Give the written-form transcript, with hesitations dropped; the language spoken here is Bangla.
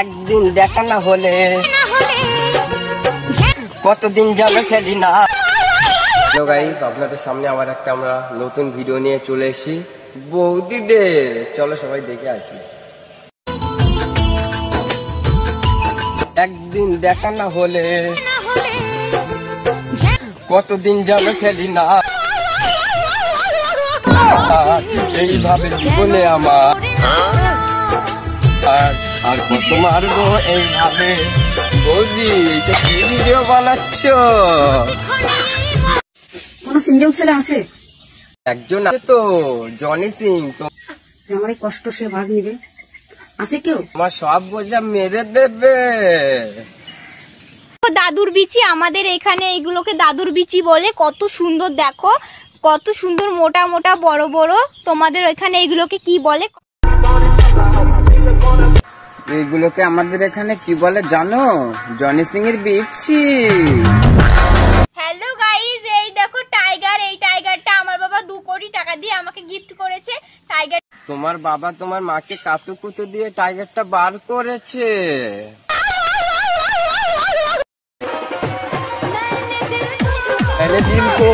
একদিন দেখা না হলে কতদিন যাবে খেলি না। তো গাইস, আপনাদের সামনে আবার একটা আমরা নতুন ভিডিও নিয়ে চলে এসেছি বৌদিদের। চলো সবাই দেখে আসি। একদিন দেখা না হলে কতদিন যাবে খেলি না। এইভাবে জীবনে আমার আর কত মারবো এইভাবে। বৌদি এইসব কি ভিডিও বানাচ্ছ? কোন সিঙ্গেল ছেলে আছে? একজন আছে তো, জনি সিং। তো আমার এই কষ্ট সে ভাগ নিবে, আছে কেউ? আমার সব বোঝা মেরে দেবে। দাদুর বিচি, আমাদের এখানে এগুলোকে দাদুর বিচি বলে। কত সুন্দর, দেখো কত সুন্দর, মোটা মোটা বড় বড়। তোমাদের ওইখানে এগুলোকে কি বলে? এগুলোকে আমাদের এখানে কি বলে জানো? জনি সিং এর বিচি। হ্যালো গাইজ, এই দেখো টাইগার। এই টাইগারটা আমার বাবা 2 কোটি টাকা দিয়ে আমাকে গিফট করেছে। টাইগার তোমার বাবা তোমার মাকে কাতুকুতু দিয়ে টাইগারটা বার করেছে। দিন को